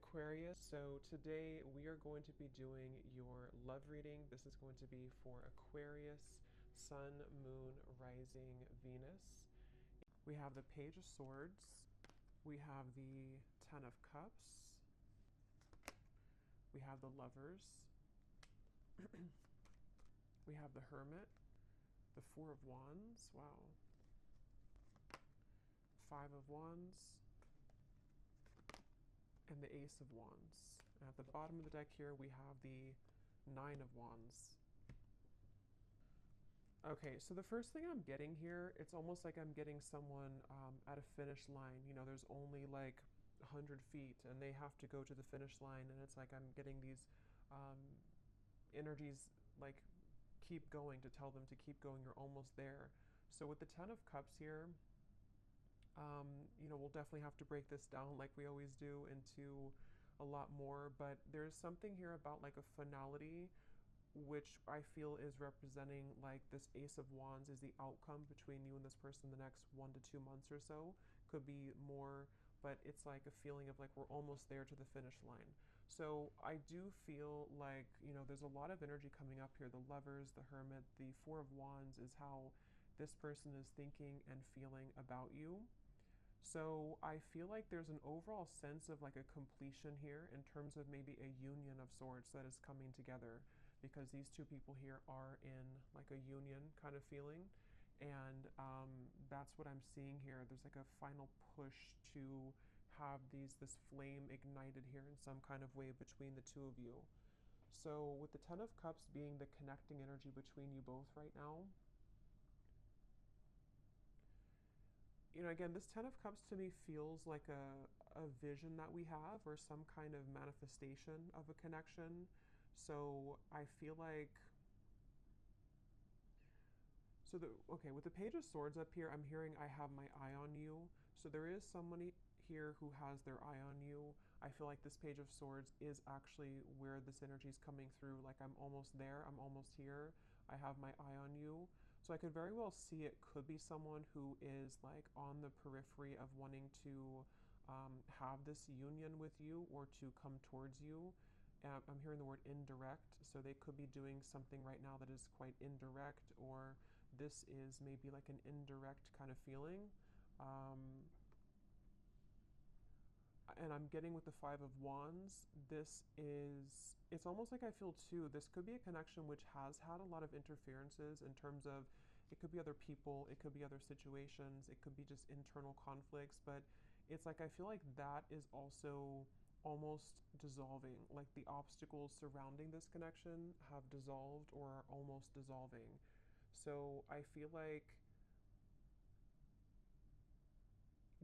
Aquarius. So today we are going to be doing your love reading. This is going to be for Aquarius, Sun, Moon, Rising, Venus. We have the Page of Swords. We have the Ten of Cups. We have the Lovers. We have the Hermit. The Four of Wands. Wow. Five of Wands. And the Ace of Wands. And at the bottom of the deck here, we have the Nine of Wands. Okay, so the first thing I'm getting here, it's almost like I'm getting someone at a finish line. You know, there's only like 100 feet and they have to go to the finish line, and it's like I'm getting these energies like keep going, to tell them to keep going, you're almost there. So with the Ten of Cups here, you know, we'll definitely have to break this down like we always do into a lot more, but there's something here about like a finality, which I feel is representing like this Ace of Wands is the outcome between you and this person the next 1 to 2 months or so. Could be more, but it's like a feeling of like we're almost there to the finish line. So I do feel like, you know, there's a lot of energy coming up here. The Lovers, the Hermit, the Four of Wands is how this person is thinking and feeling about you. So I feel like there's an overall sense of like a completion here in terms of maybe a union of sorts that is coming together, because these two people here are in like a union kind of feeling. And that's what I'm seeing here. There's like a final push to have this flame ignited here in some kind of way between the two of you. So with the Ten of Cups being the connecting energy between you both right now, you know, again, this Ten of Cups to me feels like a vision that we have, or some kind of manifestation of a connection. So I feel like, okay, with the Page of Swords up here, I'm hearing I have my eye on you. So there is somebody here who has their eye on you. I feel like this Page of Swords is actually where this energy is coming through. Like I'm almost there, I'm almost here, I have my eye on you. So I could very well see it could be someone who is like on the periphery of wanting to have this union with you or to come towards you. I'm hearing the word indirect, so they could be doing something right now that is quite indirect, or this is maybe like an indirect kind of feeling. Um, and I'm getting with the Five of Wands, it's almost like I feel too, this could be a connection which has had a lot of interferences in terms of, it could be other people, it could be other situations, it could be just internal conflicts, but it's like I feel like that is also almost dissolving. Like the obstacles surrounding this connection have dissolved or are almost dissolving. So I feel like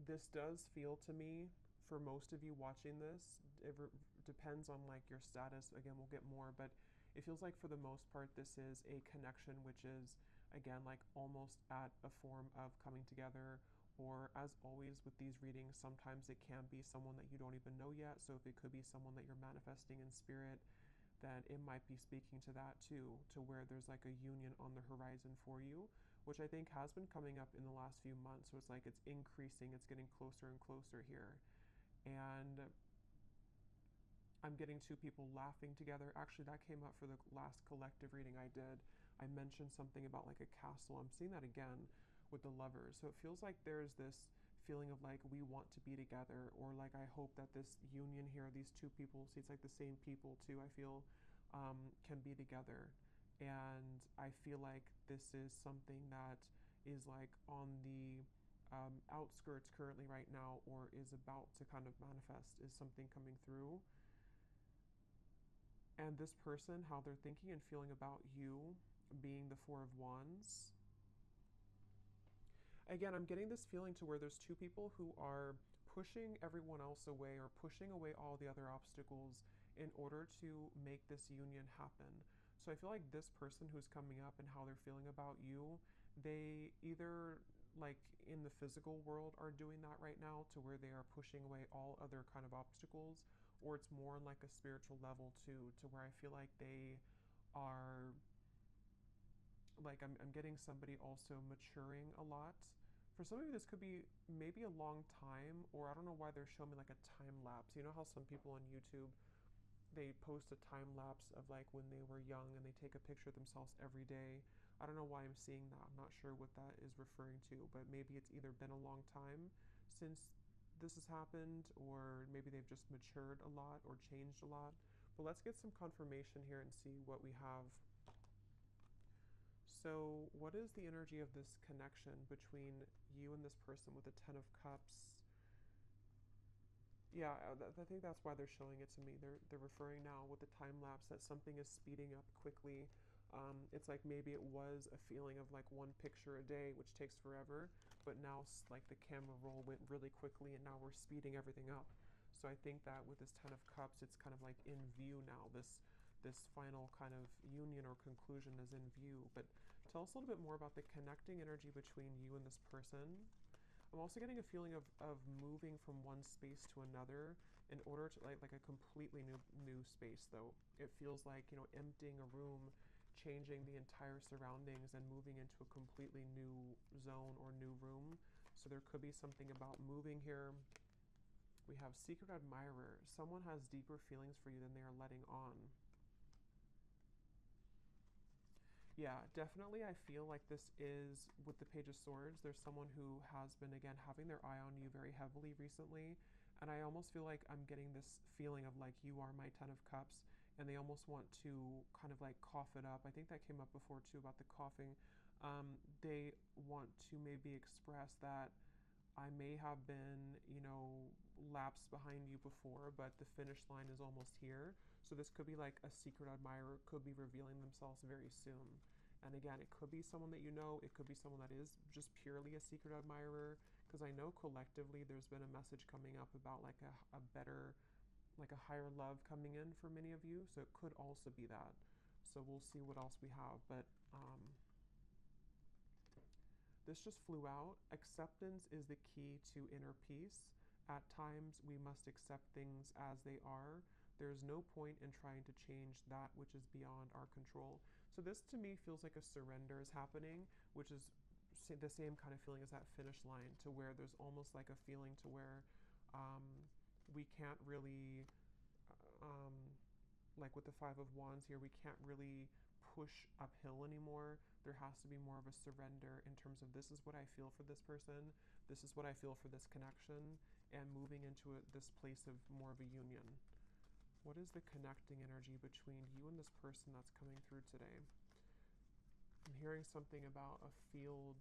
this does feel to me, for most of you watching this, it depends on like your status. Again, we'll get more, but it feels like for the most part this is a connection which is, again, like almost at a form of coming together. Or as always with these readings, sometimes it can be someone that you don't even know yet. So if it could be someone that you're manifesting in spirit, then it might be speaking to that too, to where there's like a union on the horizon for you, which I think has been coming up in the last few months. So it's like it's increasing, it's getting closer and closer here. And I'm getting two people laughing together. Actually, that came up for the last collective reading I did. I mentioned something about like a castle. I'm seeing that again with the Lovers. So it feels like there's this feeling of like we want to be together, or like I hope that this union here, these two people, see, it's like the same people too, I feel, can be together. And I feel like this is something that is like on the outskirts currently right now, or is about to kind of manifest, is something coming through. And this person, how they're thinking and feeling about you, being the Four of Wands. Again, I'm getting this feeling to where there's two people who are pushing everyone else away, or pushing away all the other obstacles in order to make this union happen. So I feel like this person who's coming up and how they're feeling about you, they either like in the physical world are doing that right now, to where they are pushing away all other kind of obstacles, or it's more on like a spiritual level too, to where I feel like they are like, I'm getting somebody also maturing a lot For some of you, this could be maybe a long time, or I don't know why they're showing me like a time lapse. You know how some people on YouTube, they post a time lapse of like when they were young and they take a picture of themselves every day. I don't know why I'm seeing that. I'm not sure what that is referring to, but maybe it's either been a long time since this has happened, or maybe they've just matured a lot or changed a lot. But let's get some confirmation here and see what we have. So, what is the energy of this connection between you and this person with the Ten of Cups? Yeah, I think that's why they're showing it to me. They're referring now with the time lapse that something is speeding up quickly. It's like maybe it was a feeling of like one picture a day, which takes forever, but now like the camera roll went really quickly, and now we're speeding everything up. So I think that with this Ten of Cups, it's kind of like in view now. This final kind of union or conclusion is in view. But tell us a little bit more about the connecting energy between you and this person. I'm also getting a feeling of moving from one space to another in order to like a completely new space though. It feels like, you know, emptying a room, changing the entire surroundings and moving into a completely new zone or new room. So there could be something about moving here. We have secret admirer. Someone has deeper feelings for you than they are letting on. Yeah, definitely. I feel like this is with the Page of Swords. There's someone who has been, again, having their eye on you very heavily recently. And I almost feel like I'm getting this feeling of like, you are my Ten of Cups. And they almost want to kind of like cough it up. I think that came up before too about the coughing. They want to maybe express that I may have been, you know, lapsed behind you before, but the finish line is almost here. So this could be like a secret admirer, could be revealing themselves very soon. And again, it could be someone that you know, it could be someone that is just purely a secret admirer, because I know collectively there's been a message coming up about like a better, like a higher love coming in for many of you. So it could also be that. So we'll see what else we have. But this just flew out. Acceptance is the key to inner peace. At times, we must accept things as they are. There's no point in trying to change that which is beyond our control. So this to me feels like a surrender is happening, which is the same kind of feeling as that finish line, to where there's almost like a feeling to where we can't really, um, like with the Five of Wands here, we can't really push uphill anymore. There has to be more of a surrender in terms of this is what I feel for this person, this is what I feel for this connection, and moving into this place of more of a union. What is the connecting energy between you and this person that's coming through today? I'm hearing something about a field.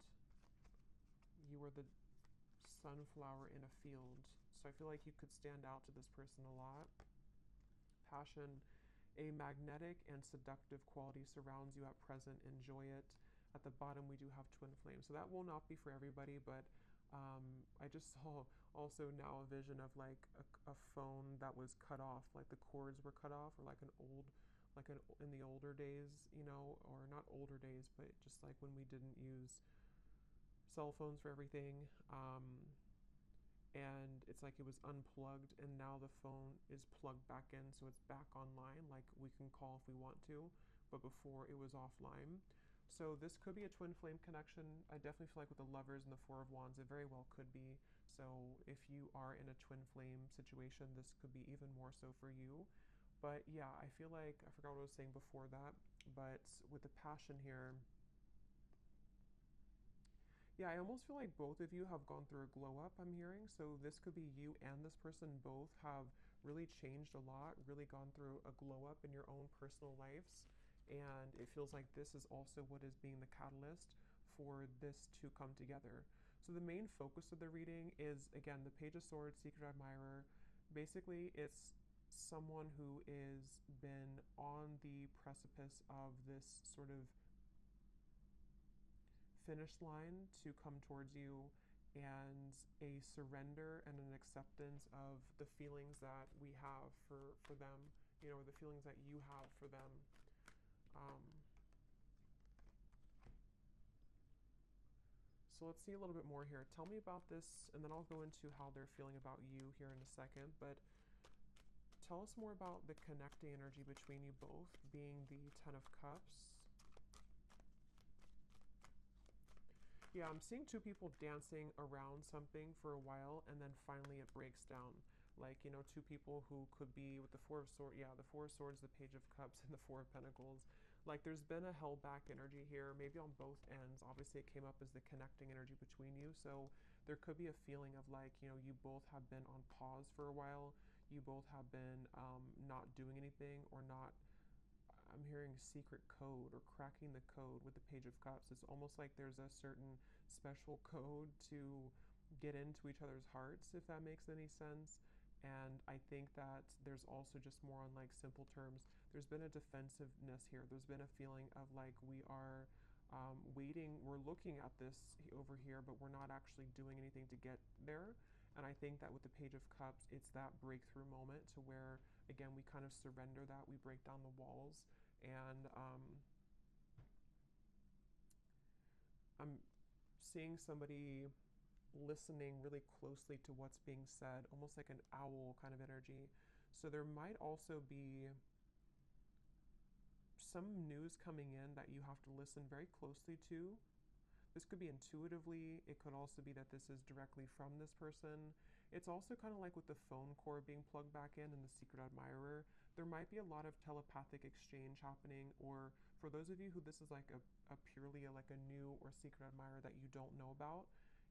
You were the sunflower in a field. So I feel like you could stand out to this person a lot. Passion. A magnetic and seductive quality surrounds you at present. Enjoy it. At the bottom, we do have twin flames. So that will not be for everybody, but I just saw also now a vision of like a phone that was cut off, like the cords were cut off, or like in the older days, you know, or not older days, but just like when we didn't use cell phones for everything. And it's like it was unplugged, and now the phone is plugged back in, so it's back online, like we can call if we want to, but before it was offline. So this could be a twin flame connection. I definitely feel like with the Lovers and the Four of Wands, it very well could be. So if you are in a twin flame situation, this could be even more so for you. But yeah, I feel like, I forgot what I was saying before that, but with the passion here, yeah, I almost feel like both of you have gone through a glow up, I'm hearing. So this could be you and this person both have really changed a lot, really gone through a glow up in your own personal lives. And it feels like this is also what is being the catalyst for this to come together. So the main focus of the reading is, again, the Page of Swords, Secret Admirer. Basically, it's someone who is been on the precipice of this sort of finish line to come towards you, and a surrender and an acceptance of the feelings that we have for them, you know, or the feelings that you have for them. So let's see a little bit more here. Tell me about this, and then I'll go into how they're feeling about you here in a second. But tell us more about the connecting energy between you both, being the Ten of Cups. Yeah, I'm seeing two people dancing around something for a while and then finally it breaks down. Like, you know, two people who could be with the Four of Swords, yeah, the Four of Swords, the Page of Cups, and the Four of Pentacles. Like, there's been a held back energy here, maybe on both ends. Obviously, it came up as the connecting energy between you. So there could be a feeling of like, you know, you both have been on pause for a while. You both have been not doing anything or not. I'm hearing secret code or cracking the code with the Page of Cups. It's almost like there's a certain special code to get into each other's hearts, if that makes any sense. And I think that there's also just more on like simple terms. There's been a defensiveness here. There's been a feeling of like we are waiting, we're looking at this over here, but we're not actually doing anything to get there. And I think that with the Page of Cups, it's that breakthrough moment to where, again, we kind of surrender that, we break down the walls, and I'm seeing somebody listening really closely to what's being said, almost like an owl kind of energy. So there might also be some news coming in that you have to listen very closely to. This could be intuitively. It could also be that this is directly from this person. It's also kind of like with the phone cord being plugged back in and the secret admirer. There might be a lot of telepathic exchange happening, or for those of you who this is like a purely like a new or secret admirer that you don't know about,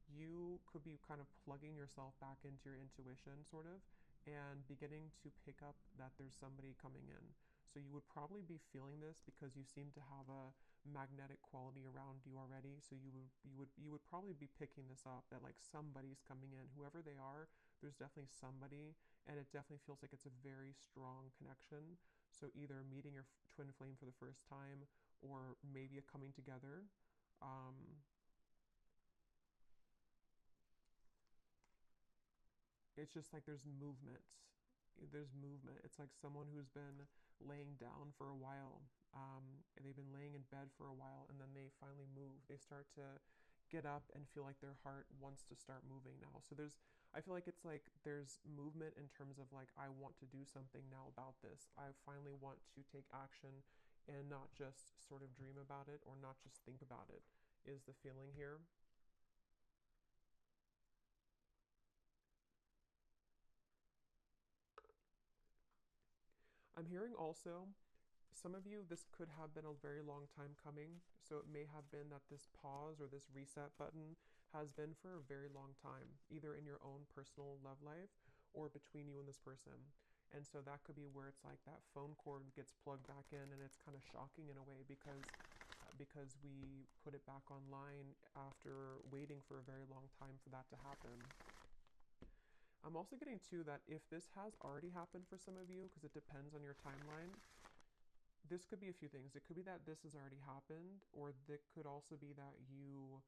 you could be kind of plugging yourself back into your intuition, sort of, and beginning to pick up that there's somebody coming in. So you would probably be feeling this because you seem to have a magnetic quality around you already. So you would probably be picking this up, that like somebody's coming in, whoever they are. There's definitely somebody, and it definitely feels like it's a very strong connection. So either meeting your twin flame for the first time, or maybe a coming together. Um, it's just like there's movement. There's movement. It's like someone who's been laying down for a while, and they've been laying in bed for a while, and then they finally move. They start to get up and feel like their heart wants to start moving now. So I feel like it's like there's movement in terms of like, I want to do something now about this. I finally want to take action and not just sort of dream about it or not just think about it, is the feeling here. I'm hearing also, some of you, this could have been a very long time coming. So it may have been that this pause or this reset button has been for a very long time, either in your own personal love life or between you and this person. And so that could be where it's like that phone cord gets plugged back in, and it's kind of shocking in a way because we put it back online after waiting for a very long time for that to happen. I'm also getting too that if this has already happened for some of you, because it depends on your timeline, this could be a few things. It could be that this has already happened, or it could also be that you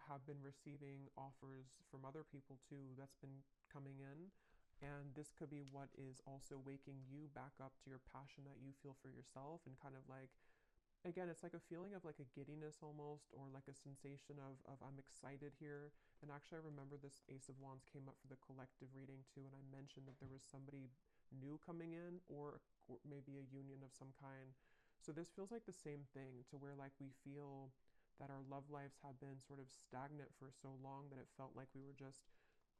have been receiving offers from other people too that's been coming in. And this could be what is also waking you back up to your passion that you feel for yourself, and kind of like, again, it's like a feeling of like a giddiness almost, or like a sensation of I'm excited here. And actually, I remember this Ace of Wands came up for the collective reading too, and I mentioned that there was somebody new coming in, or maybe a union of some kind. So this feels like the same thing, to where like we feel that our love lives have been sort of stagnant for so long that it felt like we were just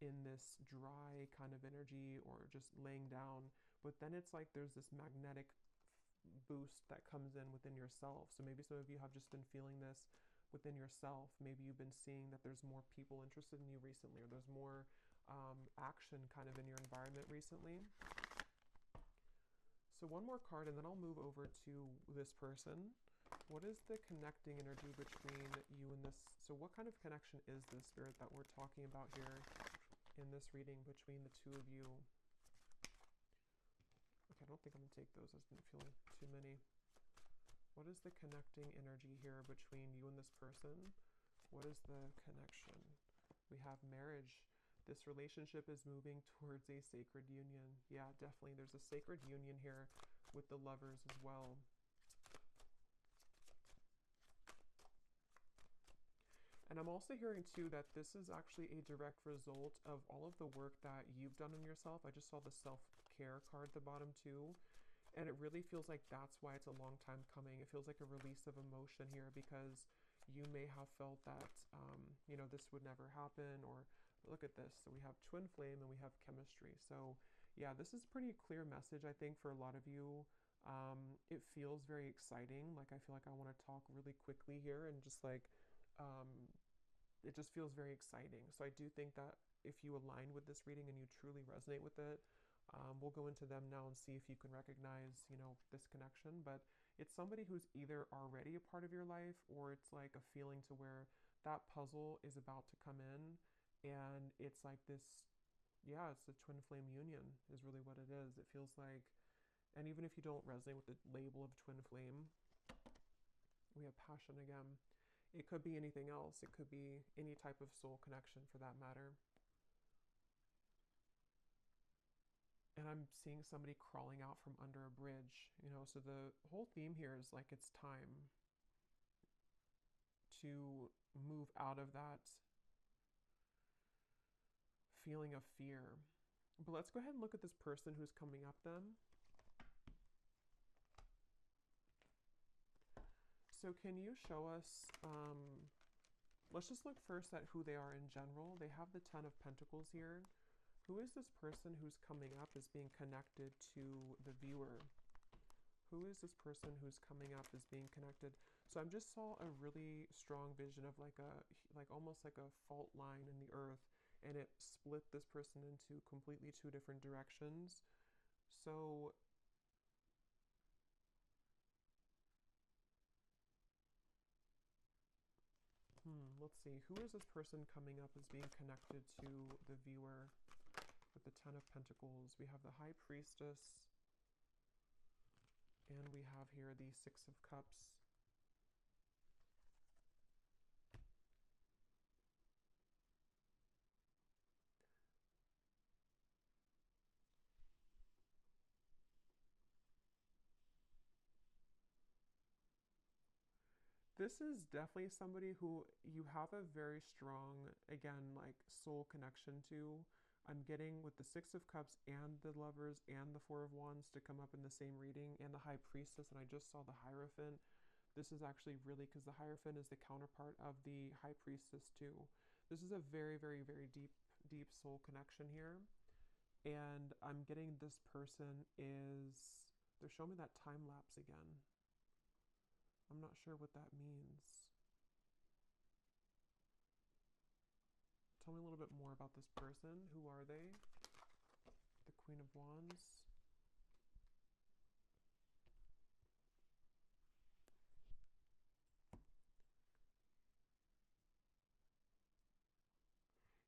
in this dry kind of energy or just laying down. But then it's like there's this magnetic boost that comes in within yourself. So maybe some of you have just been feeling this within yourself. Maybe you've been seeing that there's more people interested in you recently, or there's more action kind of in your environment recently. So one more card, and then I'll move over to this person. What is the connecting energy between you and this? So what kind of connection is this, Spirit, that we're talking about here in this reading between the two of you? Okay, I don't think I'm going to take those. I didn't feel too many. What is the connecting energy here between you and this person? What is the connection? We have marriage. This relationship is moving towards a sacred union. Yeah, definitely. There's a sacred union here with the lovers as well. And I'm also hearing too that this is actually a direct result of all of the work that you've done on yourself. I just saw the self-care card at the bottom too. And it really feels like that's why it's a long time coming. It feels like a release of emotion here, because you may have felt that, you know, this would never happen, or look at this. So we have twin flame and we have chemistry. So yeah, this is a pretty clear message, I think, for a lot of you. It feels very exciting. Like, I feel like I want to talk really quickly here and just like, um, it just feels very exciting. So I do think that if you align with this reading and you truly resonate with it, we'll go into them now and see if you can recognize, you know, this connection. But it's somebody who's either already a part of your life, or it's like a feeling to where that puzzle is about to come in, and it's like this, yeah, it's a twin flame union is really what it is. It feels like, and even if you don't resonate with the label of twin flame, we have passion again. It could be anything else. It could be any type of soul connection for that matter. And I'm seeing somebody crawling out from under a bridge, you know, so the whole theme here is like it's time to move out of that feeling of fear. But let's go ahead and look at this person who's coming up then. So can you show us, let's just look first at who they are in general. They have the Ten of Pentacles here. Who is this person who's coming up as being connected to the viewer? Who is this person who's coming up as being connected? So I just saw a really strong vision of like almost like a fault line in the earth, and it split this person into completely two different directions. So let's see. Who is this person coming up as being connected to the viewer with the Ten of Pentacles? We have the High Priestess, and we have here the Six of Cups. This is definitely somebody who you have a very strong, again, like soul connection to. I'm getting with the Six of Cups and the Lovers and the Four of Wands to come up in the same reading, and the High Priestess, and I just saw the Hierophant. This is actually really, because the Hierophant is the counterpart of the High Priestess too. This is a very, very, very deep, deep soul connection here. And I'm getting this person is, they're showing me that time lapse again. I'm not sure what that means. Tell me a little bit more about this person. Who are they? The Queen of Wands.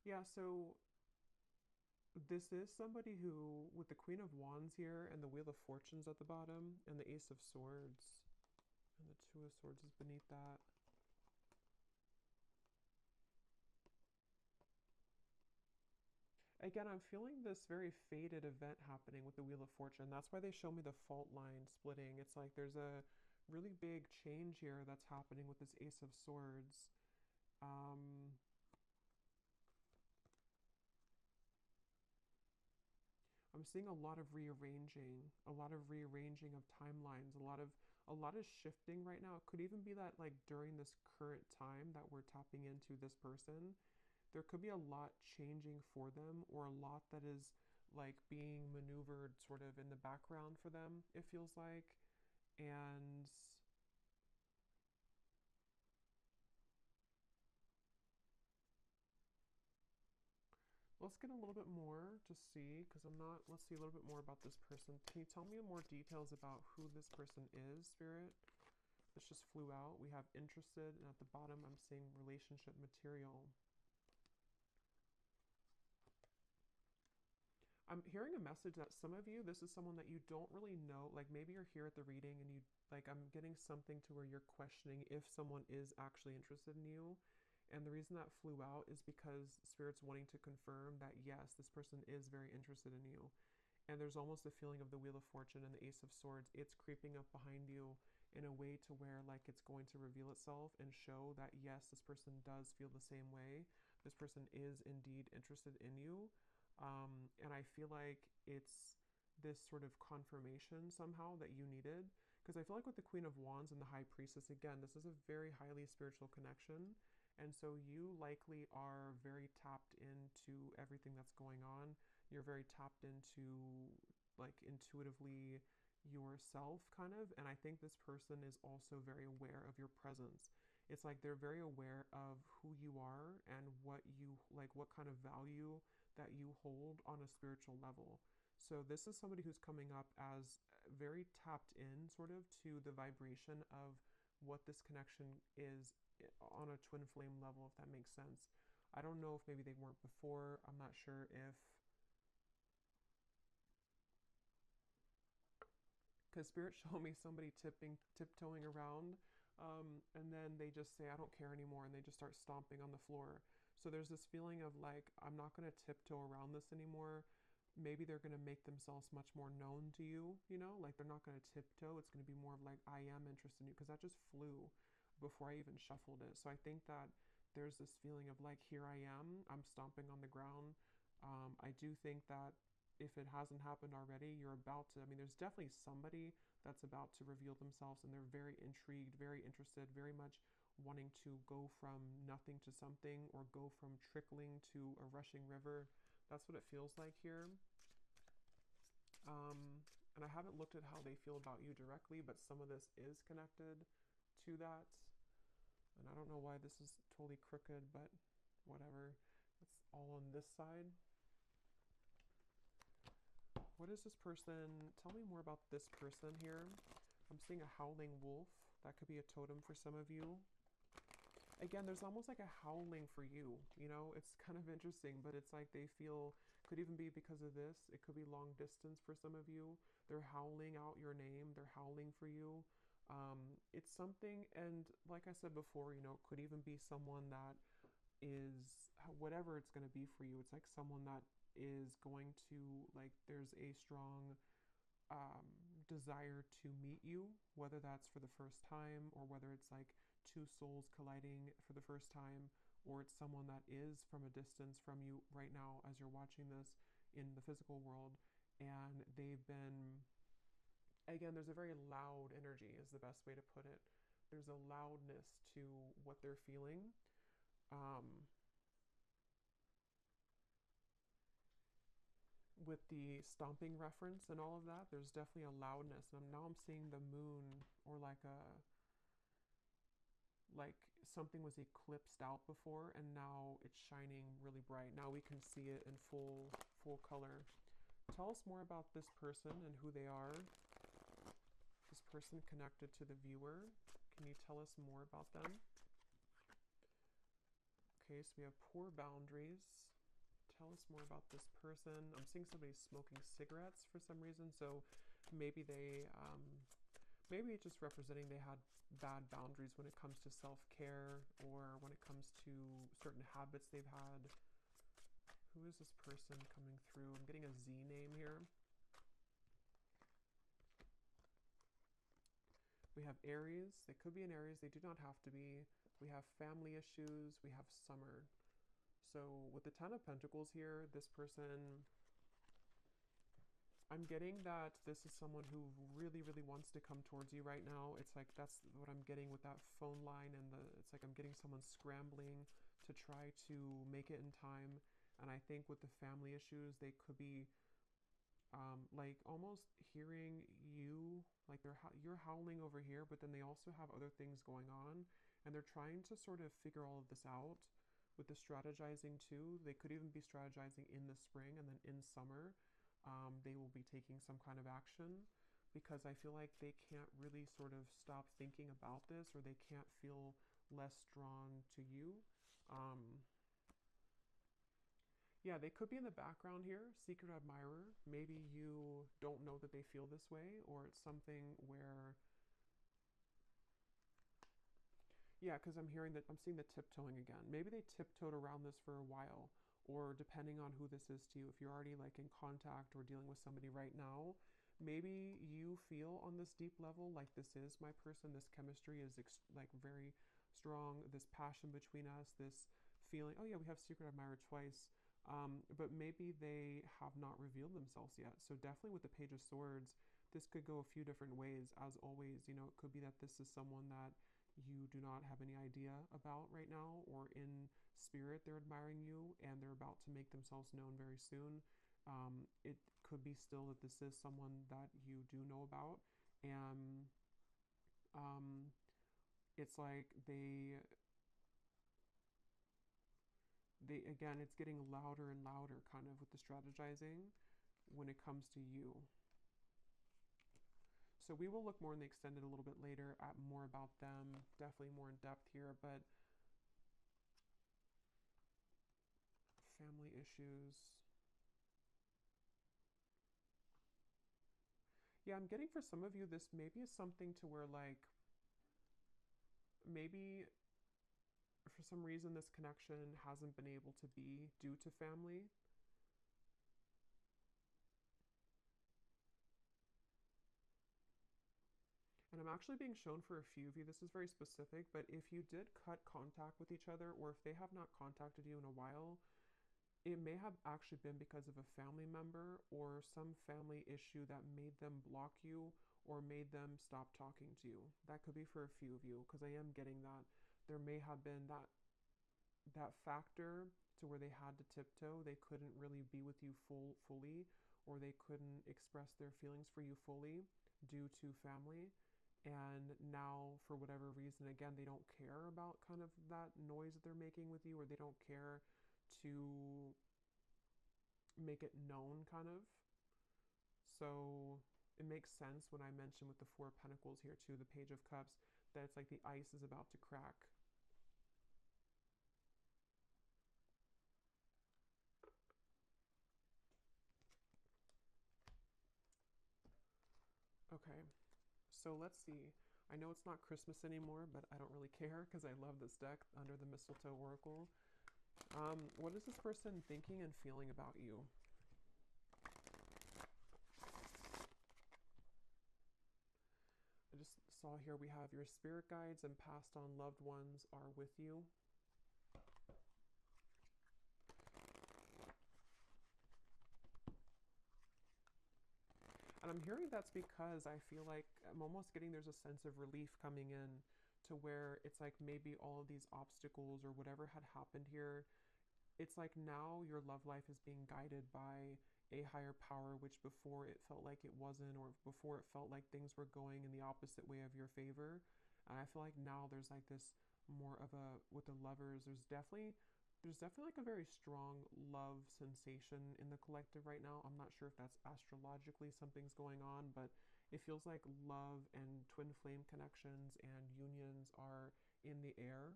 Yeah, so this is somebody who, with the Queen of Wands here and the Wheel of Fortunes at the bottom and the Ace of Swords, and the Two of Swords is beneath that. Again, I'm feeling this very fated event happening with the Wheel of Fortune. That's why they show me the fault line splitting. It's like there's a really big change here that's happening with this Ace of Swords. I'm seeing a lot of rearranging, of timelines, a lot of shifting right now. It could even be that like during this current time that we're tapping into this person, there could be a lot changing for them, or a lot that is like being maneuvered sort of in the background for them, it feels like. And let's get a little bit more to see, because let's see a little bit more about this person. Can you tell me more details about who this person is, Spirit? This just flew out. We have interested, and at the bottom I'm seeing relationship material. I'm hearing a message that some of you, this is someone that you don't really know. Like maybe you're here at the reading and you, like, I'm getting something to where you're questioning if someone is actually interested in you. And the reason that flew out is because Spirit's wanting to confirm that yes, this person is very interested in you. And there's almost a feeling of the Wheel of Fortune and the Ace of Swords. It's creeping up behind you in a way to where like it's going to reveal itself and show that yes, this person does feel the same way. This person is indeed interested in you. And I feel like it's this sort of confirmation somehow that you needed. Because I feel like with the Queen of Wands and the High Priestess, again, this is a very highly spiritual connection. And so you likely are very tapped into everything that's going on. You're very tapped into, like, intuitively yourself, kind of. And I think this person is also very aware of your presence. It's like they're very aware of who you are and what you like, what kind of value that you hold on a spiritual level. So this is somebody who's coming up as very tapped in, sort of, to the vibration of what this connection is on a twin flame level, if that makes sense. I don't know if maybe they weren't before. I'm not sure if, because Spirit showed me somebody tiptoeing around, and then they just say, I don't care anymore, and they just start stomping on the floor. So there's this feeling of like, I'm not going to tiptoe around this anymore. Maybe they're going to make themselves much more known to you, you know, like they're not going to tiptoe. It's going to be more of like, I am interested in you, because that just flew before I even shuffled it. So I think that there's this feeling of like, here I am, I'm stomping on the ground. I do think that if it hasn't happened already, you're about to, I mean, there's definitely somebody that's about to reveal themselves, and they're very intrigued, very interested, very much wanting to go from nothing to something, or go from trickling to a rushing river. That's what it feels like here. And I haven't looked at how they feel about you directly, but some of this is connected to that. And I don't know why this is totally crooked, but whatever. It's all on this side. What is this person? Tell me more about this person here. I'm seeing a howling wolf. That could be a totem for some of you. Again, there's almost like a howling for you, you know? It's kind of interesting, but it's like they feel, could even be because of this. It could be long distance for some of you. They're howling out your name. They're howling for you. It's something, and like I said before, you know, it could even be someone that is, whatever it's going to be for you. It's like someone that is going to, like, there's a strong desire to meet you, whether that's for the first time, or whether it's like two souls colliding for the first time, or it's someone that is from a distance from you right now as you're watching this in the physical world, and they've been, again, there's a very loud energy is the best way to put it. There's a loudness to what they're feeling. With the stomping reference and all of that, there's definitely a loudness. And now I'm seeing the moon, or like a, like something was eclipsed out before, and now it's shining really bright. Now we can see it in full color. Tell us more about this person and who they are. This person connected to the viewer. Can you tell us more about them? Okay, so we have poor boundaries. Tell us more about this person. I'm seeing somebody smoking cigarettes for some reason, so maybe they, maybe it's just representing they had bad boundaries when it comes to self-care, or when it comes to certain habits they've had. Who is this person coming through? I'm getting a Z name here. We have Aries. They could be an Aries. They do not have to be. We have family issues. We have summer. So with the Ten of Pentacles here, this person, I'm getting that this is someone who really, really wants to come towards you right now. It's like, that's what I'm getting with that phone line, and it's like I'm getting someone scrambling to try to make it in time. And I think with the family issues, they could be like almost hearing you, like you're howling over here, but then they also have other things going on, and they're trying to sort of figure all of this out. With the strategizing too, they could even be strategizing in the spring, and then in summer, they will be taking some kind of action, because I feel like they can't really sort of stop thinking about this, or they can't feel less drawn to you. Yeah, they could be in the background here, secret admirer. Maybe you don't know that they feel this way, or it's something where, yeah, because I'm hearing that, I'm seeing the tiptoeing again. Maybe they tiptoed around this for a while, or depending on who this is to you, if you're already like in contact or dealing with somebody right now, maybe you feel on this deep level like this is my person, this chemistry is like very strong, this passion between us, this feeling, oh yeah, we have secret admirer twice, but maybe they have not revealed themselves yet. So definitely with the Page of Swords, this could go a few different ways. As always, you know, it could be that this is someone that you do not have any idea about right now, or in spirit they're admiring you and they're about to make themselves known very soon. It could be still that this is someone that you do know about, and um, it's like they again, it's getting louder and louder kind of with the strategizing when it comes to you. So we will look more in the extended a little bit later at more about them, definitely more in depth here, but family issues. Yeah, I'm getting for some of you, this maybe is something to where, like, maybe for some reason this connection hasn't been able to be due to family. And I'm actually being shown for a few of you, this is very specific, but if you did cut contact with each other, or if they have not contacted you in a while, it may have actually been because of a family member or some family issue that made them block you or made them stop talking to you. That could be for a few of you, because I am getting that there may have been that factor to where they had to tiptoe. They couldn't really be with you fully, or they couldn't express their feelings for you fully due to family. And now, for whatever reason, again, they don't care about kind of that noise that they're making with you, or they don't care to make it known, kind of. So it makes sense when I mention with the Four of Pentacles here too, the Page of Cups, that it's like the ice is about to crack. Okay, so let's see. I know it's not Christmas anymore, but I don't really care because I love this deck under the Mistletoe Oracle. What is this person thinking and feeling about you? I just saw here we have your spirit guides and passed on loved ones are with you. And I'm hearing that's because I feel like I'm almost getting there's a sense of relief coming in to where it's like maybe all of these obstacles or whatever had happened here, it's like now your love life is being guided by a higher power, which before it felt like it wasn't, or before it felt like things were going in the opposite way of your favor. And I feel like now there's like this more of a, with the lovers, there's definitely like a very strong love sensation in the collective right now. I'm not sure if that's astrologically something's going on, but it feels like love and twin flame connections and unions are in the air.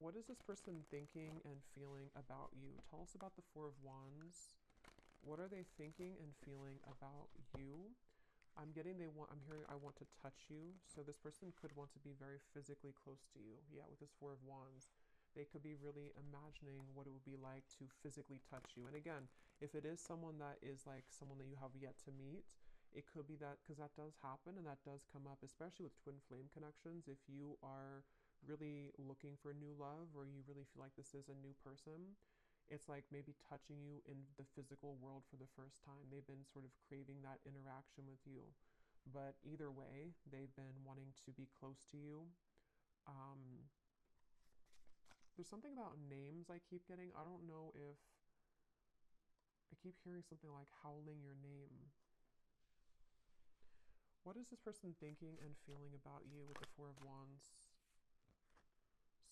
What is this person thinking and feeling about you? Tell us about the Four of Wands. What are they thinking and feeling about you? I'm hearing I want to touch you. So this person could want to be very physically close to you. Yeah, with this Four of Wands. They could be really imagining what it would be like to physically touch you. And again, if it is someone that is like someone that you have yet to meet, it could be that, because that does happen and that does come up, especially with twin flame connections. If you are really looking for new love, or you really feel like this is a new person, it's like maybe touching you in the physical world for the first time. They've been sort of craving that interaction with you. But either way, they've been wanting to be close to you. Um, there's something about names I keep getting. I don't know if I keep hearing something like howling your name. What is this person thinking and feeling about you with the Four of Wands?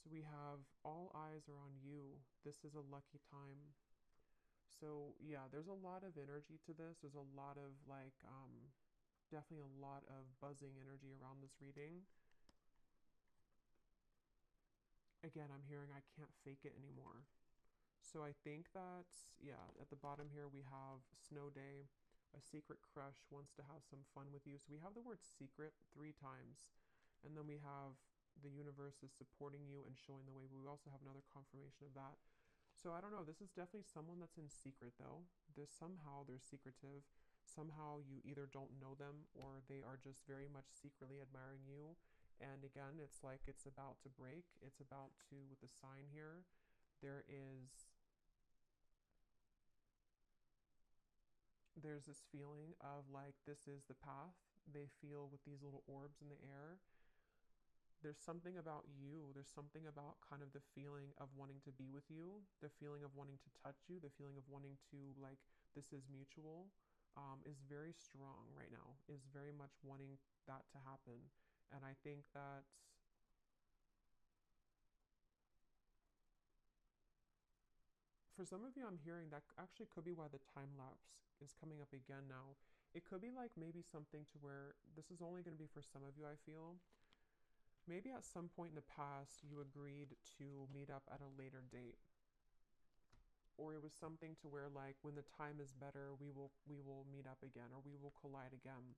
So we have all eyes are on you. This is a lucky time. So yeah, there's a lot of energy to this. There's a lot of like, definitely a lot of buzzing energy around this reading. Again, I'm hearing I can't fake it anymore. So I think that, yeah, at the bottom here we have snow day. A secret crush wants to have some fun with you. So we have the word secret 3 times. And then we have the universe is supporting you and showing the way. We also have another confirmation of that. So I don't know. This is definitely someone that's in secret, though. Somehow they're secretive. Somehow you either don't know them or they are just very much secretly admiring you. And again, it's like it's about to break. It's about to, with the sign here, there's this feeling of like this is the path. They feel with these little orbs in the air. There's something about you. There's something about kind of the feeling of wanting to be with you, the feeling of wanting to touch you, the feeling of wanting to like this is mutual, is very strong right now. Is very much wanting that to happen, and I think that for some of you, I'm hearing that actually could be why the time lapse is coming up again now. It could be like maybe something to where this is only going to be for some of you, I feel. Maybe at some point in the past, you agreed to meet up at a later date. Or it was something to where like when the time is better, we will meet up again or we will collide again.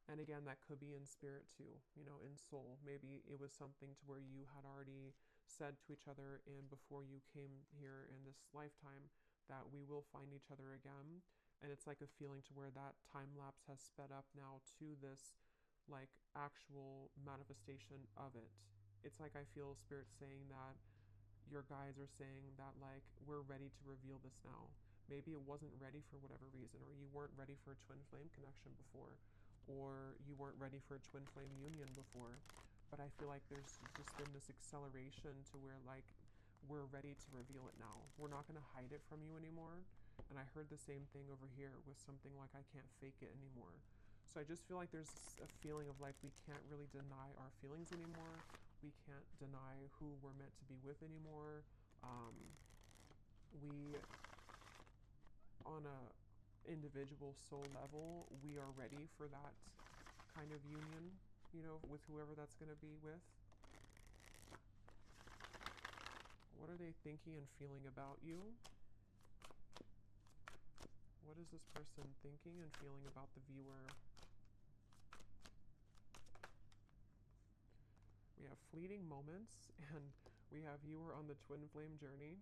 And again, that could be in spirit too, you know, in soul. Maybe it was something to where you had already said to each other in before you came here in this lifetime that we will find each other again. And it's like a feeling to where that time lapse has sped up now to this like actual manifestation of it. It's like I feel spirit saying that your guides are saying that like we're ready to reveal this now. Maybe it wasn't ready for whatever reason, or you weren't ready for a twin flame connection before, or you weren't ready for a twin flame union before. But I feel like there's just been this acceleration to where like we're ready to reveal it now. We're not going to hide it from you anymore. And I heard the same thing over here with something like I can't fake it anymore. So I just feel like there's a feeling of like we can't really deny our feelings anymore. We can't deny who we're meant to be with anymore. We, on a individual soul level, we are ready for that kind of union, you know, with whoever that's going to be with. What are they thinking and feeling about you? What is this person thinking and feeling about the viewer? We have fleeting moments, and we have viewer on the twin flame journey.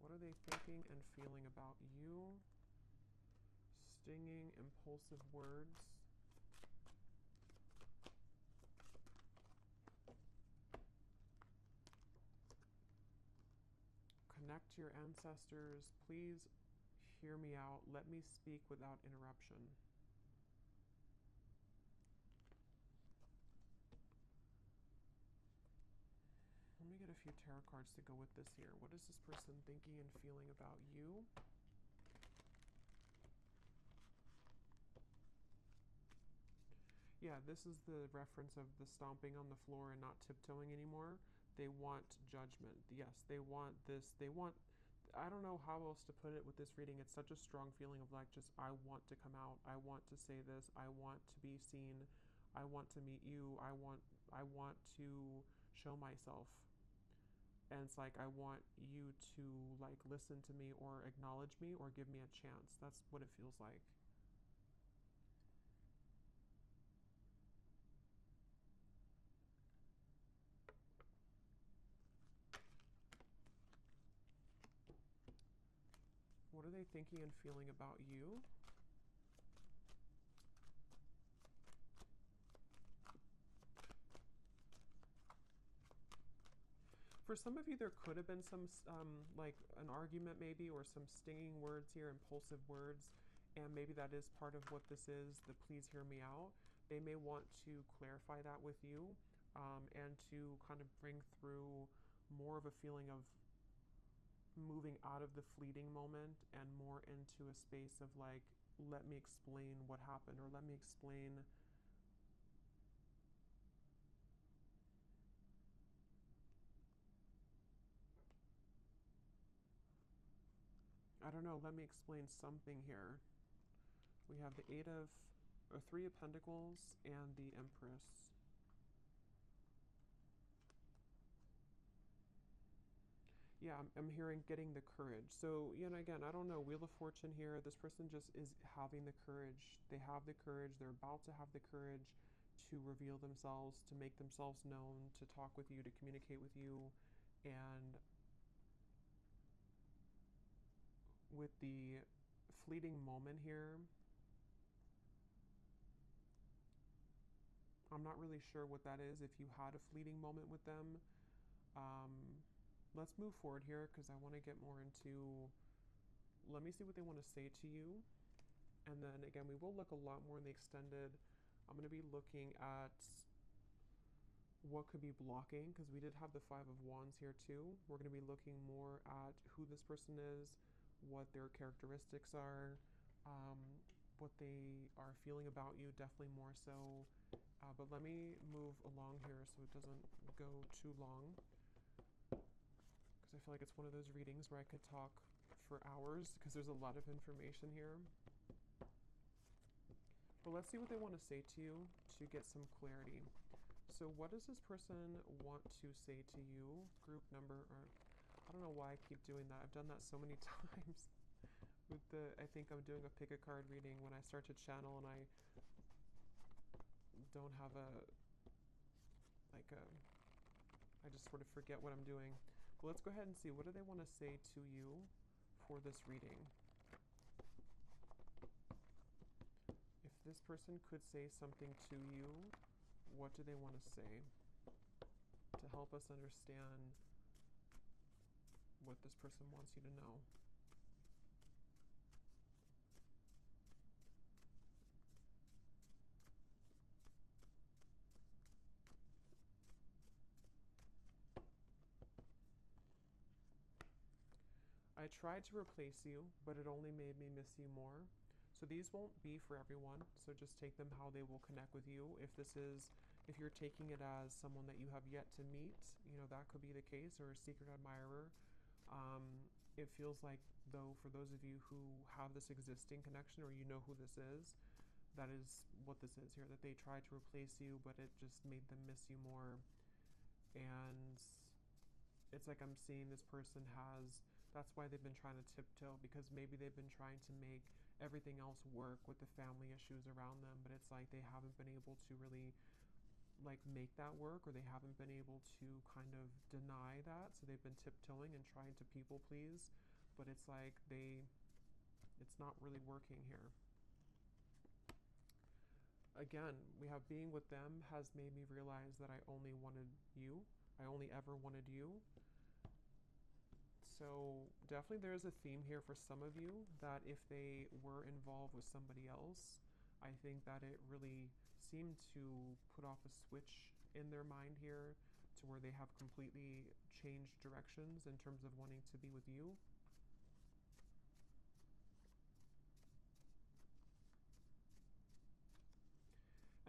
What are they thinking and feeling about you? Stinging, impulsive words. Connect to your ancestors. Please hear me out. Let me speak without interruption. Let me get a few tarot cards to go with this here. What is this person thinking and feeling about you? Yeah, this is the reference of the stomping on the floor and not tiptoeing anymore. They want judgment. Yes, they want this. They want, I don't know how else to put it with this reading. It's such a strong feeling of like just, I want to come out. I want to say this. I want to be seen. I want to meet you. I want to show myself. And it's like, I want you to like listen to me or acknowledge me or give me a chance. That's what it feels like. What are they thinking and feeling about you? For some of you, there could have been some, like an argument maybe, or some stinging words here, impulsive words, and maybe that is part of what this is, the please hear me out. They may want to clarify that with you, and to kind of bring through more of a feeling of moving out of the fleeting moment and more into a space of like, let me explain what happened, or let me explain I don't know, let me explain something here. We have the Three of Pentacles and the Empress. Yeah, I'm hearing getting the courage. So, you know, again, I don't know, Wheel of Fortune here. This person just is having the courage. They have the courage. They're about to have the courage to reveal themselves, to make themselves known, to talk with you, to communicate with you. And with the fleeting moment here, I'm not really sure what that is. If you had a fleeting moment with them, let's move forward here because I want to get more into let me see what they want to say to you. And then again, we will look a lot more in the extended. I'm going to be looking at what could be blocking, because we did have the Five of Wands here too. We're going to be looking more at who this person is, what their characteristics are, what they are feeling about you, definitely more so. But let me move along here so it doesn't go too long, because I feel like it's one of those readings where I could talk for hours because there's a lot of information here. But let's see what they want to say to you to get some clarity. So what does this person want to say to you? Group number, or I don't know why I keep doing that. I've done that so many times. With the, I think I'm doing a pick a card reading when I start to channel and I don't have I just sort of forget what I'm doing. But let's go ahead and see, what do they want to say to you for this reading? If this person could say something to you, what do they want to say to help us understand what this person wants you to know? I tried to replace you, but it only made me miss you more. So these won't be for everyone, so just take them how they will connect with you. If you're taking it as someone that you have yet to meet, that could be the case, or a secret admirer. It feels like, though, for those of you who have this existing connection, or you know who this is, that is what this is here, that they tried to replace you, but it just made them miss you more. And it's like I'm seeing this person that's why they've been trying to tiptoe, because maybe they've been trying to make everything else work with the family issues around them, but it's like they haven't been able to really make that work, or they haven't been able to kind of deny that, so they've been tiptoeing and trying to people please, but it's like it's not really working here. Again, we have being with them has made me realize that I only wanted you. I only ever wanted you. So definitely there is a theme here for some of you that if they were involved with somebody else, I think that it really seemed to put off a switch in their mind here to where they have completely changed directions in terms of wanting to be with you.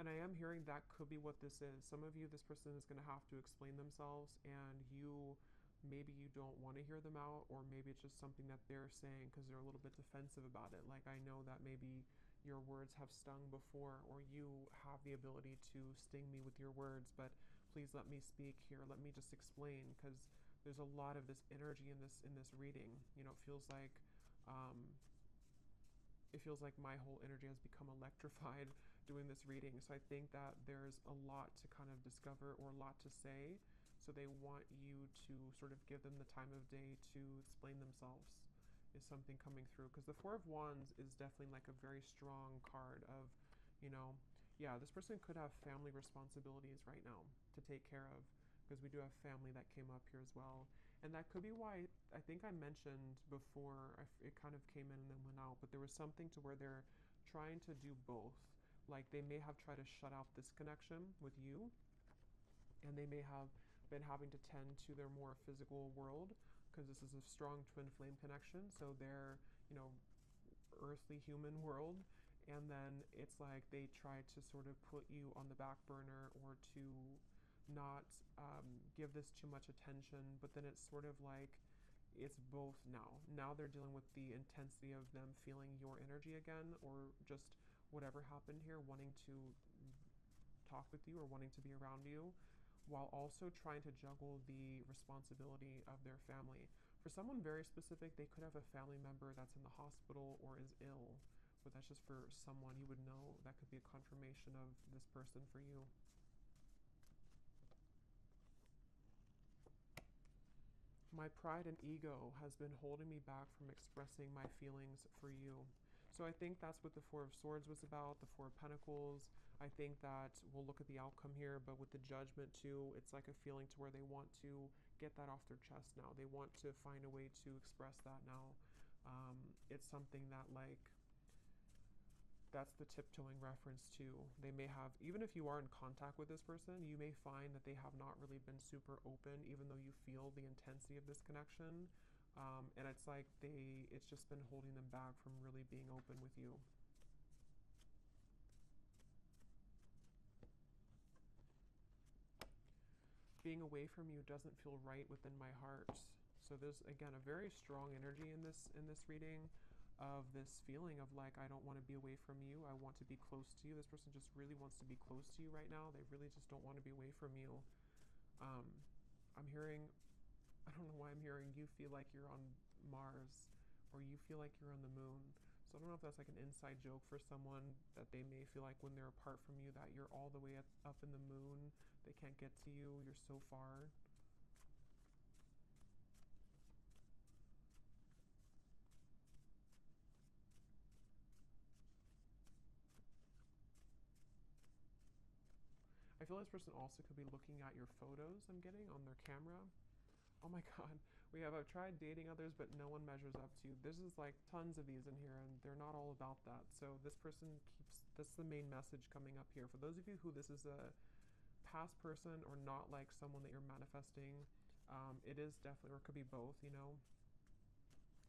And I am hearing that could be what this is. Some of you, this person is going to have to explain themselves, and maybe you don't want to hear them out, or maybe it's just something that they're saying because they're a little bit defensive about it. Like, I know that maybe your words have stung before, or you have the ability to sting me with your words, but please let me speak here. Let me just explain, because there's a lot of this energy in this reading. It feels like my whole energy has become electrified doing this reading. So I think that there's a lot to kind of discover, or a lot to say. So they want you to sort of give them the time of day to explain themselves, is something coming through. Because the Four of Wands is definitely like a very strong card of, yeah, this person could have family responsibilities right now to take care of, because we do have family that came up here as well. And that could be why, I think I mentioned before, it kind of came in and then went out, but there was something to where they're trying to do both. Like, they may have tried to shut out this connection with you, and they may have been having to tend to their more physical world, because this is a strong twin flame connection. So their, earthly human world, and then it's like they try to sort of put you on the back burner, or to not give this too much attention. But then it's sort of like it's both now. Now they're dealing with the intensity of them feeling your energy again, or just whatever happened here, wanting to talk with you or wanting to be around you, while also trying to juggle the responsibility of their family. For someone very specific, they could have a family member that's in the hospital or is ill, but that's just for someone you would know. That could be a confirmation of this person for you. My pride and ego has been holding me back from expressing my feelings for you. So I think that's what the Four of Swords was about, the Four of Pentacles. I think that we'll look at the outcome here, but with the Judgment too, it's like a feeling to where they want to get that off their chest now. They want to find a way to express that now. It's something that, like, that's the tiptoeing reference to. They may have, even if you are in contact with this person, you may find that they have not really been super open, even though you feel the intensity of this connection. And it's like it's just been holding them back from really being open with you. Being away from you doesn't feel right within my heart. So there's, again, a very strong energy in this reading, of this feeling of like, I don't want to be away from you. I want to be close to you. This person just really wants to be close to you right now. They really just don't want to be away from you. I'm hearing, I don't know why I'm hearing you feel like you're on Mars, or you feel like you're on the moon. So I don't know if that's like an inside joke for someone, that they may feel like when they're apart from you that you're all the way up in the moon. They can't get to you. You're so far. I feel this person also could be looking at your photos I'm getting on their camera. Oh my god. I've tried dating others, but no one measures up to you. This is like tons of these in here, and they're not all about that. So this person that's the main message coming up here. For those of you who this is a past person or not like someone that you're manifesting, it is definitely, or it could be both, you know.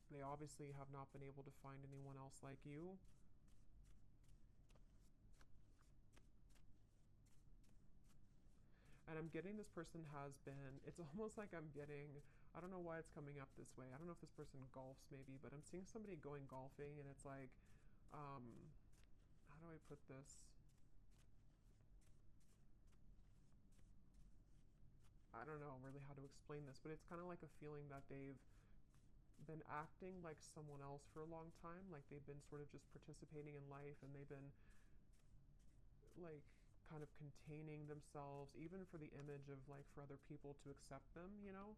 They obviously have not been able to find anyone else like you. And I'm getting this person has been, it's almost like I'm getting, I don't know why it's coming up this way. I don't know if this person golfs maybe, but I'm seeing somebody going golfing, and it's like, how do I put this? I don't know really how to explain this, but it's kind of like a feeling that they've been acting like someone else for a long time. Like they've been sort of just participating in life, and they've been like kind of containing themselves, even for the image of like for other people to accept them, you know.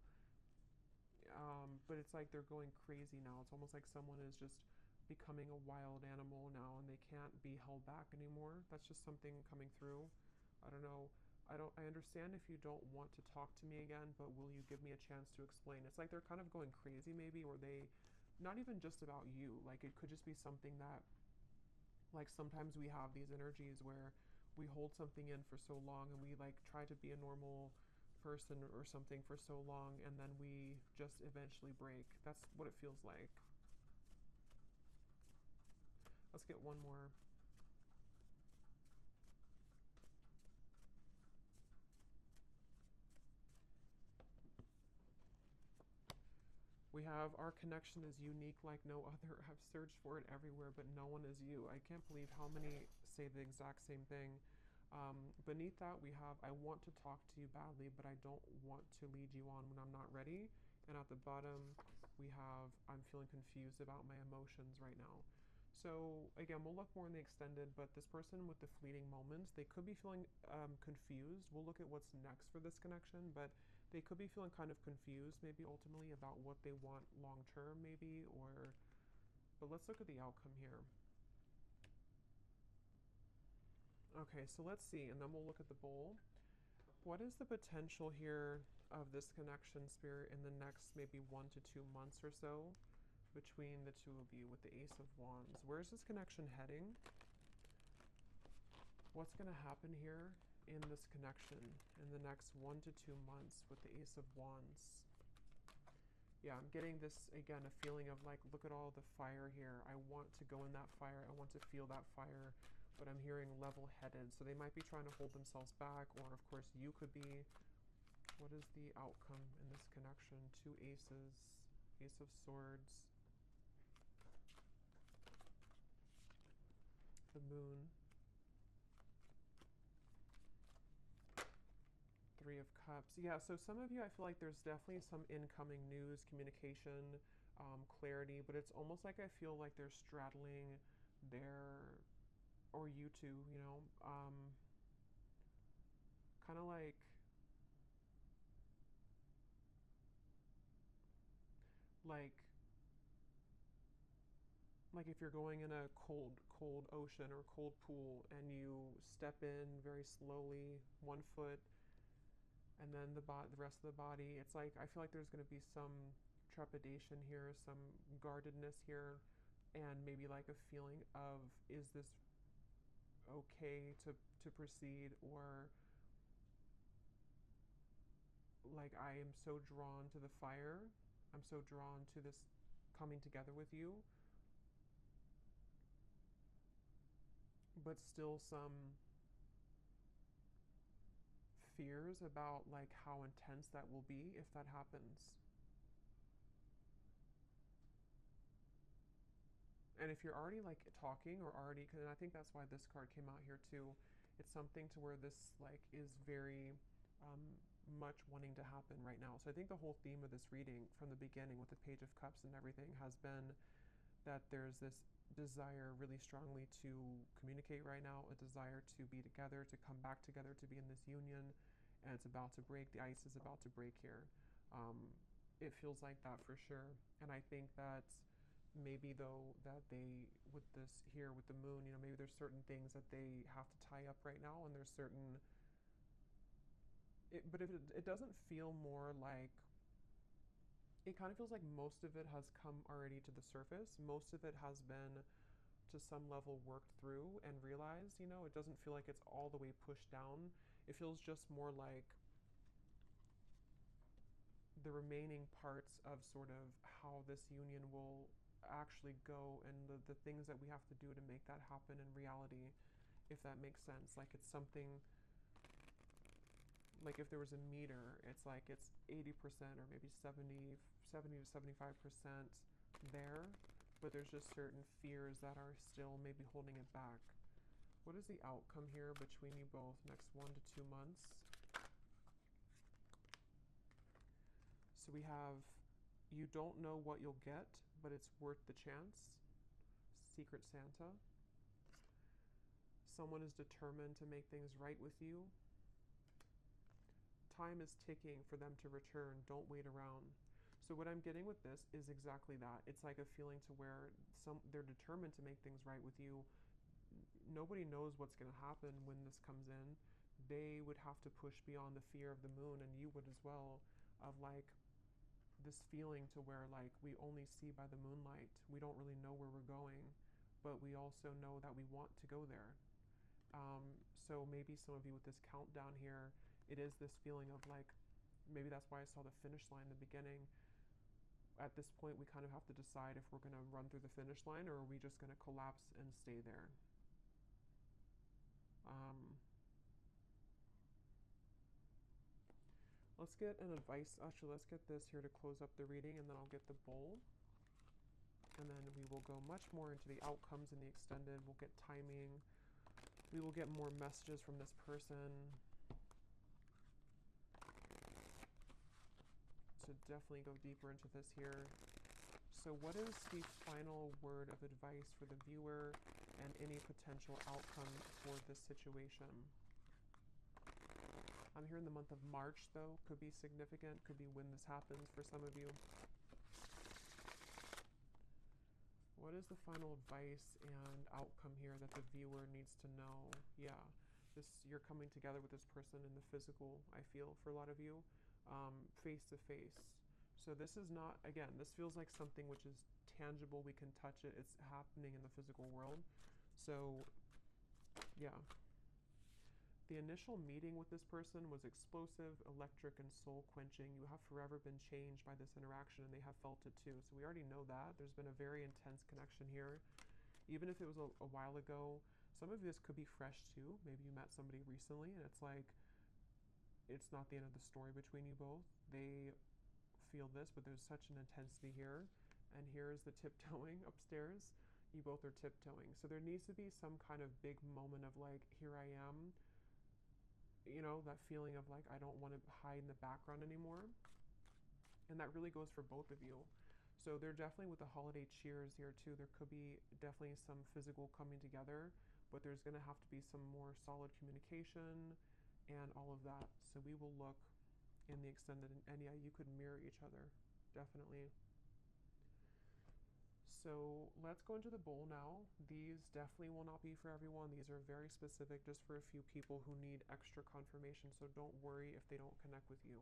But it's like they're going crazy now. It's almost like someone is just becoming a wild animal now, and they can't be held back anymore. That's just something coming through. I don't know. I understand if you don't want to talk to me again, but will you give me a chance to explain? It's like they're kind of going crazy maybe, or they, not even just about you. Like it could just be something that, like sometimes we have these energies where we hold something in for so long, and we like try to be a normal person or something for so long, and then we just eventually break. That's what it feels like. Let's get one more. We have, our connection is unique like no other. I've searched for it everywhere, but no one is you. I can't believe how many say the exact same thing. Beneath that, we have, I want to talk to you badly, but I don't want to lead you on when I'm not ready. And at the bottom, we have, I'm feeling confused about my emotions right now. So again, we'll look more in the extended, but this person with the fleeting moments, they could be feeling confused. We'll look at what's next for this connection, but they could be feeling kind of confused, maybe ultimately about what they want long term, maybe, or, but let's look at the outcome here. Okay, so let's see, and then we'll look at the bowl. What is the potential here of this connection, Spirit, in the next maybe 1 to 2 months or so between the two of you with the Ace of Wands? Where's this connection heading? What's going to happen here in this connection in the next 1 to 2 months with the Ace of Wands? Yeah, I'm getting this, again, a feeling of like, look at all the fire here. I want to go in that fire. I want to feel that fire. But I'm hearing level-headed. So they might be trying to hold themselves back, or of course you could be. What is the outcome in this connection? 2 aces, Ace of Swords, the Moon, 3 of Cups. Yeah, so some of you, I feel like there's definitely some incoming news, communication, clarity, but it's almost like I feel like they're straddling their, or you two, you know, kind of like if you're going in a cold ocean or cold pool, and you step in very slowly, 1 foot, and then the rest of the body. It's like I feel like there's going to be some trepidation here, some guardedness here, and maybe like a feeling of, is this okay to proceed, or like I am so drawn to the fire, I'm so drawn to this coming together with you, but still some fears about like how intense that will be if that happens. And if you're already like talking or already, and I think that's why this card came out here too, it's something to where this like is very much wanting to happen right now. So I think the whole theme of this reading from the beginning with the Page of Cups and everything has been that there's this desire really strongly to communicate right now, a desire to be together, to come back together, to be in this union, and it's about to break. The ice is about to break here. It feels like that for sure. And I think that maybe though that they, with this here with the moon, you know, maybe there's certain things that they have to tie up right now, and there's certain but if it doesn't feel more like, it kind of feels like most of it has come already to the surface. Most of it has been to some level worked through and realized, you know, it doesn't feel like it's all the way pushed down. It feels just more like the remaining parts of sort of how this union will actually go, and the things that we have to do to make that happen in reality, if that makes sense. Like it's something, like if there was a meter, it's like it's 80% or maybe 70 to 75% there, but there's just certain fears that are still maybe holding it back. What is the outcome here between you both next 1 to 2 months? So we have, you don't know what you'll get, but it's worth the chance. Secret Santa. Someone is determined to make things right with you. Time is ticking for them to return. Don't wait around. So what I'm getting with this is exactly that. It's like a feeling to where they're determined to make things right with you. Nobody knows what's going to happen when this comes in. They would have to push beyond the fear of the moon, and you would as well, of like this feeling to where like we only see by the moonlight. We don't really know where we're going, but we also know that we want to go there. So maybe some of you with this countdown here, it is this feeling of like, maybe that's why I saw the finish line in the beginning. At this point, we kind of have to decide if we're going to run through the finish line, or are we just going to collapse and stay there. Let's get an advice. Actually, let's get this here to close up the reading, and then I'll get the bowl. And then we will go much more into the outcomes and the extended. We'll get timing. We will get more messages from this person. To definitely go deeper into this here. So what is the final word of advice for the viewer and any potential outcome for this situation? I'm here in the month of March, though. Could be significant. Could be when this happens for some of you. What is the final advice and outcome here that the viewer needs to know? Yeah, you're coming together with this person in the physical, I feel, for a lot of you, face to face. So this is not, again, this feels like something which is tangible. We can touch it. It's happening in the physical world. So, yeah. The initial meeting with this person was explosive, electric, and soul-quenching. You have forever been changed by this interaction, and they have felt it too. So we already know that. There's been a very intense connection here. Even if it was a while ago, some of this could be fresh too. Maybe you met somebody recently, and it's like, it's not the end of the story between you both. They feel this, but there's such an intensity here. And here is the tiptoeing upstairs. You both are tiptoeing. So there needs to be some kind of big moment of like, here I am. You know, that feeling of like, I don't want to hide in the background anymore. And that really goes for both of you. So they're definitely with the holiday cheers here too. There could be definitely some physical coming together, but there's going to have to be some more solid communication and all of that. So we will look in the extended, and yeah, you could mirror each other, definitely. So let's go into the bowl now. These definitely will not be for everyone. These are very specific, just for a few people who need extra confirmation. So don't worry if they don't connect with you.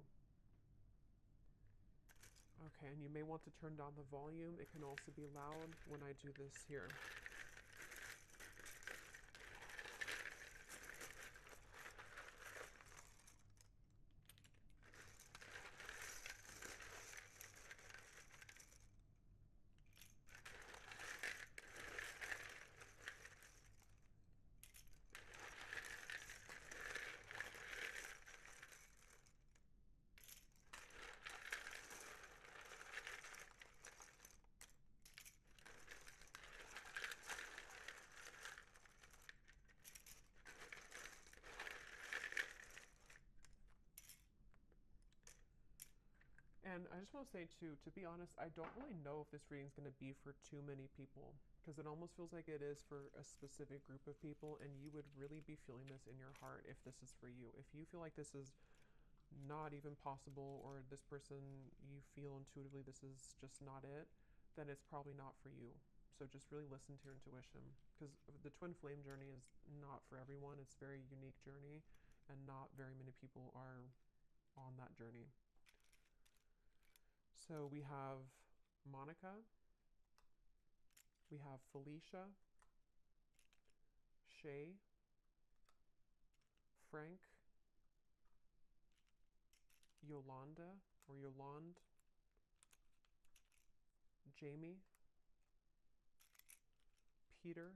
Okay, and you may want to turn down the volume. It can also be loud when I do this here. And I just want to say too, to be honest, I don't really know if this reading is going to be for too many people, because it almost feels like it is for a specific group of people, and you would really be feeling this in your heart if this is for you. If you feel like this is not even possible, or this person, you feel intuitively this is just not it, then it's probably not for you. So just really listen to your intuition, because the twin flame journey is not for everyone. It's a very unique journey, and not very many people are on that journey. So we have Monica, we have Felicia, Shay, Frank, Yolanda or Yolande, Jamie, Peter,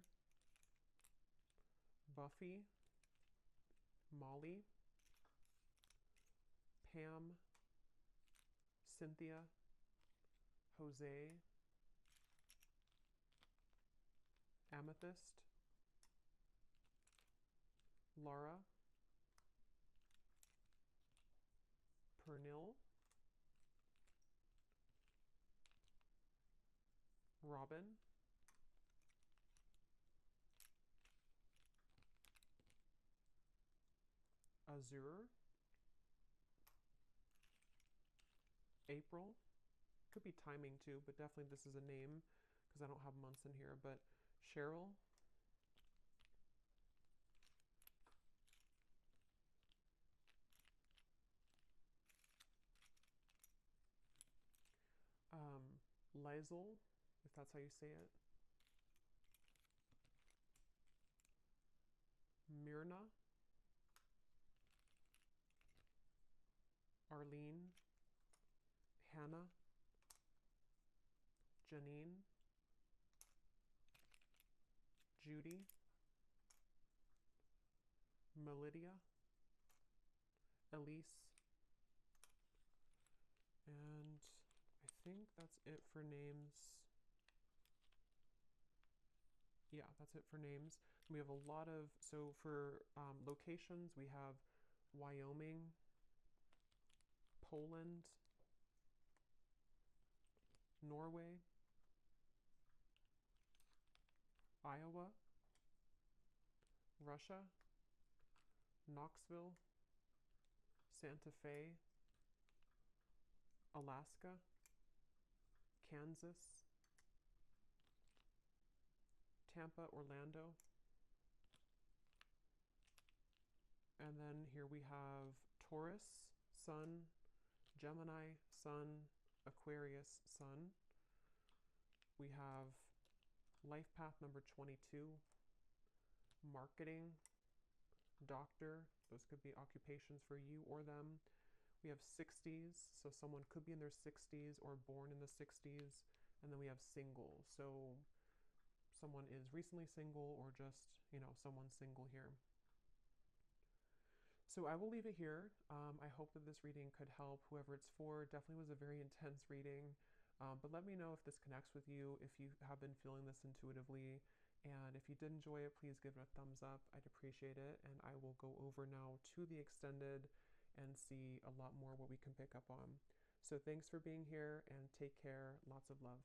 Buffy, Molly, Pam, Cynthia, Jose, Amethyst, Laura, Pernil, Robin, Azure, April. Could be timing too, but definitely this is a name because I don't have months in here. But Cheryl, Lizel, if that's how you say it, Myrna, Arlene, Hannah, Janine, Judy, Melidia, Elise, and I think that's it for names. Yeah, that's it for names. We have a lot of, so for locations, we have Wyoming, Poland, Norway, Iowa, Russia, Knoxville, Santa Fe, Alaska, Kansas, Tampa, Orlando, and then here we have Taurus, Sun, Gemini, Sun, Aquarius, Sun. We have life path number 22, marketing, doctor. Those could be occupations for you or them. We have 60s, so someone could be in their 60s or born in the 60s. And then we have single, so someone is recently single or just, someone single here. So I will leave it here. I hope that this reading could help whoever it's for. Definitely was a very intense reading. But let me know if this connects with you, if you have been feeling this intuitively. And if you did enjoy it, please give it a thumbs up. I'd appreciate it. And I will go over now to the extended and see a lot more what we can pick up on. So thanks for being here and take care. Lots of love.